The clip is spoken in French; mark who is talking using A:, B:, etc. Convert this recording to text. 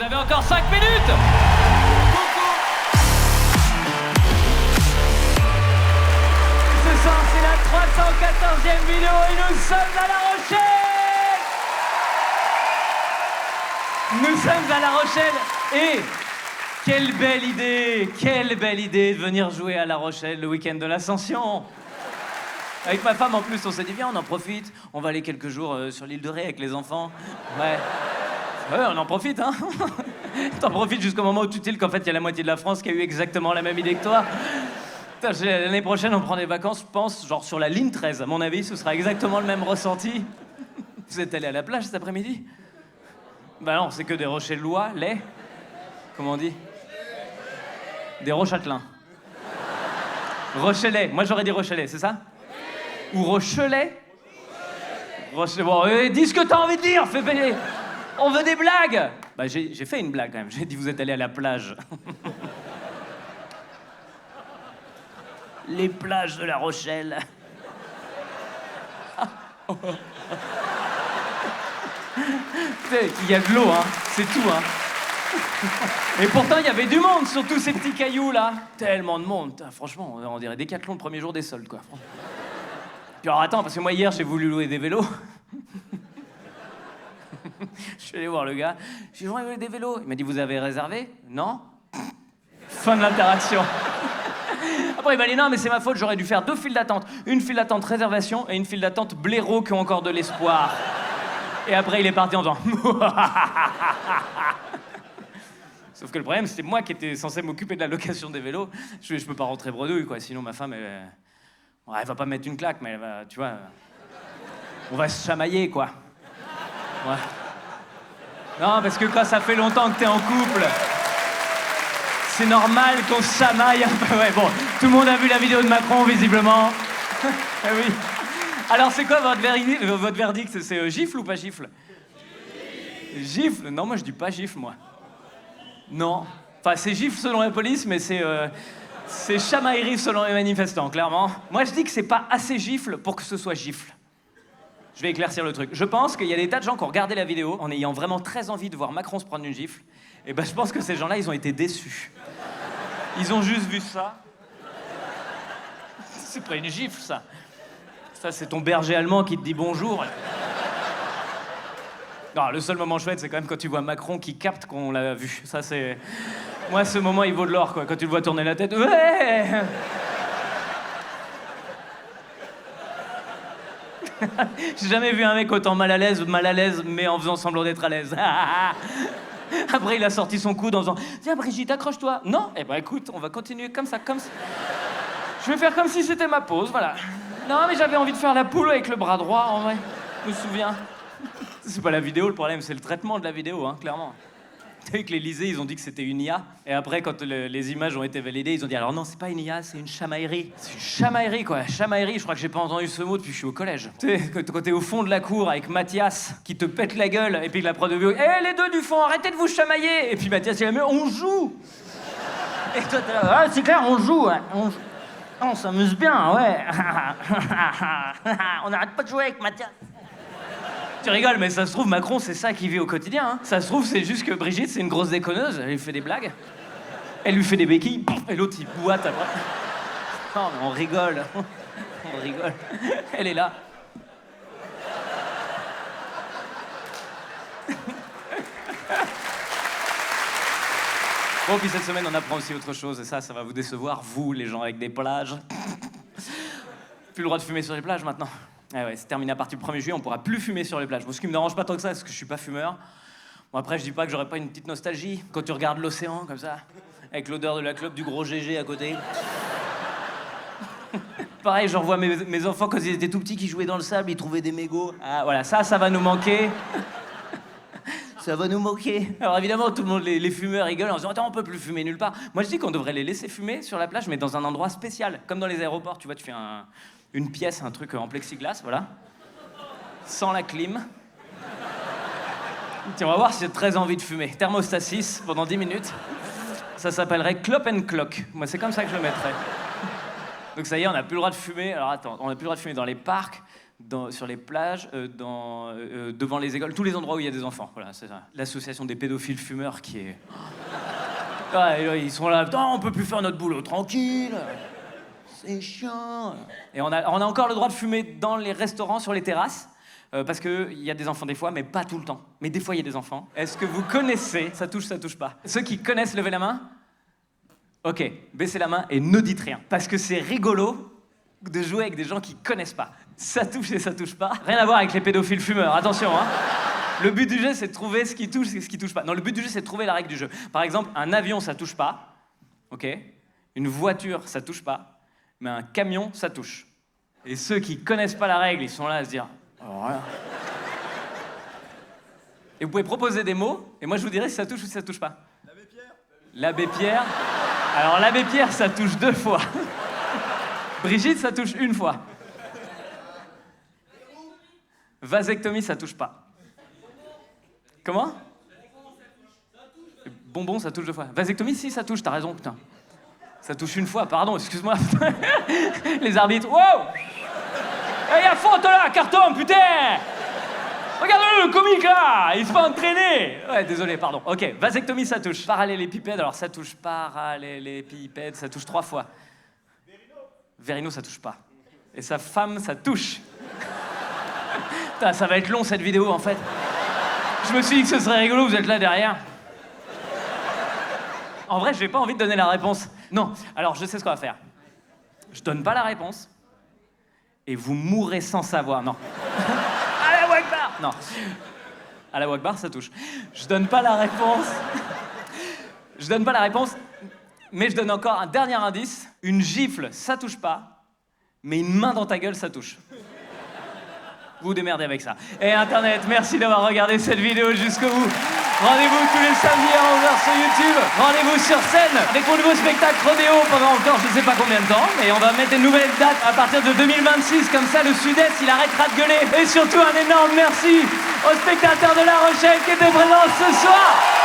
A: avez encore 5 minutes. Ce soir, c'est la 314e vidéo et nous sommes à La Rochelle. Nous sommes à La Rochelle et quelle belle idée de venir jouer à La Rochelle le week-end de l'Ascension. Avec ma femme, en plus, on s'est dit, viens, on en profite. On va aller quelques jours sur l'île de Ré avec les enfants. Ouais, on en profite, hein. T'en profites jusqu'au moment où tu tiltes qu'en fait, il y a la moitié de la France qui a eu exactement la même idée que toi. L'année prochaine, on prend des vacances, je pense, genre sur la ligne 13. À mon avis, ce sera exactement le même ressenti. Vous êtes allé à la plage cet après-midi? Bah non, c'est que des Rochellois, comment on dit? Des Rochatelins. Rochelais. Moi, j'aurais dit Rochelais, c'est ça? Ou Rochelet? Rochelet. Bon, dis ce que t'as envie de dire, fais payer. On veut des blagues. Bah, j'ai fait une blague quand même. J'ai dit, vous êtes allé à la plage. Les plages de La Rochelle. Il y a de l'eau, hein. C'est tout, hein. Et pourtant, il y avait du monde sur tous ces petits cailloux, là. Tellement de monde. Putain, franchement, on dirait Décathlon le premier jour des soldes, quoi. Puis alors, attends, parce que moi, hier, j'ai voulu louer des vélos. Je suis allé voir le gars. J'ai dit, je voudrais louer des vélos. Il m'a dit, vous avez réservé? Non. Fin de l'interaction. Après, il m'a dit, non, mais c'est ma faute, j'aurais dû faire 2 files d'attente. Une file d'attente réservation et une file d'attente blaireaux qui ont encore de l'espoir. Et après, il est parti en disant... Sauf que le problème, c'était moi qui étais censé m'occuper de la location des vélos. Je peux pas rentrer bredouille, quoi. Sinon, ma femme, elle va pas me mettre une claque, mais elle va, tu vois... On va se chamailler, quoi. Ouais. Non, parce que quand ça fait longtemps que t'es en couple... C'est normal qu'on se chamaille un peu. Ouais, bon, tout le monde a vu la vidéo de Macron, visiblement. Eh oui. Alors, c'est quoi votre verdict? C'est gifle ou pas gifle? Gifle? Non, moi, je dis pas gifle, moi. Non. Enfin, c'est gifle selon la police, mais c'est chamaillerie selon les manifestants, clairement. Moi, je dis que c'est pas assez gifle pour que ce soit gifle. Je vais éclaircir le truc. Je pense qu'il y a des tas de gens qui ont regardé la vidéo en ayant vraiment très envie de voir Macron se prendre une gifle. Et ben, je pense que ces gens-là, ils ont été déçus. Ils ont juste vu ça. C'est pas une gifle, ça. Ça, c'est ton berger allemand qui te dit bonjour. Non, le seul moment chouette, c'est quand même quand tu vois Macron qui capte qu'on l'a vu. Ça, c'est... Moi, ce moment, il vaut de l'or, quoi. Quand tu le vois tourner la tête... Ouais. J'ai jamais vu un mec autant mal à l'aise, mais en faisant semblant d'être à l'aise. Après, il a sorti son coude en disant « Tiens, Brigitte, accroche-toi. » Non? Eh ben, écoute, on va continuer comme ça, comme ça. Je vais faire comme si c'était ma pause, voilà. Non, mais j'avais envie de faire la poule avec le bras droit, en vrai. Je me souviens. C'est pas la vidéo, le problème, c'est le traitement de la vidéo, hein, clairement. Avec l'Élysée, ils ont dit que c'était une IA. Et après, quand les images ont été validées, ils ont dit « Alors non, c'est pas une IA, c'est une chamaillerie. » C'est une chamaillerie, quoi. Chamaillerie, je crois que j'ai pas entendu ce mot depuis que je suis au collège. Tu sais, quand t'es au fond de la cour avec Mathias, qui te pète la gueule, et puis que la prof de bio « Eh, les deux du fond, arrêtez de vous chamailler !» Et puis Mathias, il a dit « Mais on joue !» Et toi, t'es là « Ah, c'est clair, on joue, hein. On s'amuse bien, ouais. On n'arrête pas de jouer avec Mathias. » Tu rigoles, mais ça se trouve, Macron, c'est ça qu'il vit au quotidien. Hein. Ça se trouve, c'est juste que Brigitte, c'est une grosse déconneuse. Elle lui fait des blagues. Elle lui fait des béquilles. Et l'autre, il boite après. Non, mais on rigole. On rigole. Elle est là. Bon, puis cette semaine, on apprend aussi autre chose. Et ça va vous décevoir, vous, les gens avec des plages. Plus le droit de fumer sur les plages, maintenant. Ah ouais, c'est terminé à partir du 1er juillet, on pourra plus fumer sur les plages. Bon, ce qui me dérange pas tant que ça, parce que je suis pas fumeur. Bon, après, je dis pas que j'aurais pas une petite nostalgie quand tu regardes l'océan, comme ça, avec l'odeur de la clope du gros GG à côté. Pareil, je revois mes enfants quand ils étaient tout petits qui jouaient dans le sable, ils trouvaient des mégots. Ah, voilà, ça va nous manquer. Ça va nous manquer. Alors évidemment, tout le monde, les fumeurs rigolent en disant « Attends, on peut plus fumer nulle part. » Moi, je dis qu'on devrait les laisser fumer sur la plage, mais dans un endroit spécial, comme dans les aéroports. Tu vois, tu fais une pièce, un truc en plexiglas, voilà. Sans la clim. Tiens, on va voir si j'ai très envie de fumer. Thermostat 6 pendant 10 minutes. Ça s'appellerait Clop and Clock. Moi, c'est comme ça que je le mettrais. Donc ça y est, on n'a plus le droit de fumer. Alors attends, on n'a plus le droit de fumer dans les parcs, sur les plages, devant les écoles, tous les endroits où il y a des enfants. Voilà, c'est ça. L'association des pédophiles fumeurs qui est... Ouais, ils sont là, putain, on peut plus faire notre boulot tranquille. C'est chiant. Et on a encore le droit de fumer dans les restaurants, sur les terrasses, parce qu'il y a des enfants des fois, mais pas tout le temps. Mais des fois, il y a des enfants. Est-ce que vous connaissez, ça touche pas. Ceux qui connaissent, levez la main. Ok, baissez la main et ne dites rien. Parce que c'est rigolo de jouer avec des gens qui connaissent pas. Ça touche et ça touche pas. Rien à voir avec les pédophiles fumeurs, attention, hein. Le but du jeu, c'est de trouver ce qui touche et ce qui touche pas. Non, le but du jeu, c'est de trouver la règle du jeu. Par exemple, un avion, ça touche pas. Ok. Une voiture, ça touche pas. Mais un camion, ça touche. Et ceux qui connaissent pas la règle, ils sont là à se dire... Oh, voilà. Et vous pouvez proposer des mots, et moi je vous dirai si ça touche ou si ça touche pas. L'abbé Pierre. L'abbé Pierre. Alors l'abbé Pierre, ça touche 2 fois. Brigitte, ça touche 1 fois. Vasectomie, ça touche pas. Comment? Bonbon, ça touche 2 fois. Vasectomie, si, ça touche, t'as raison, putain. Ça touche 1 fois, pardon, excuse-moi. Les arbitres, wow! Il y a faute là, carton, putain! Regarde-le, le comique là! Il se fait entraîner! Ouais, désolé, pardon. Ok, vasectomie, ça touche. Parallélépipède, alors ça touche parallélépipède, ça touche 3 fois. Vérino, ça touche pas. Et sa femme, ça touche. Putain, ça va être long cette vidéo en fait. Je me suis dit que ce serait rigolo, vous êtes là derrière. En vrai, j'ai pas envie de donner la réponse. Non, alors je sais ce qu'on va faire. Je donne pas la réponse. Et vous mourrez sans savoir, non. Allahu Akbar! Non. Allahu Akbar, ça touche. Je donne pas la réponse. Je donne pas la réponse, mais je donne encore un dernier indice. Une gifle, ça touche pas, mais une main dans ta gueule, ça touche. Vous démerdez avec ça. Et Internet, merci d'avoir regardé cette vidéo jusqu'au bout. Rendez-vous tous les samedis à 11h sur YouTube. Rendez-vous sur scène avec mon nouveau spectacle Rodéo pendant encore je sais pas combien de temps. Et on va mettre des nouvelles dates à partir de 2026. Comme ça, le Sud-Est, il arrêtera de gueuler. Et surtout, un énorme merci aux spectateurs de La Rochelle qui étaient présents ce soir.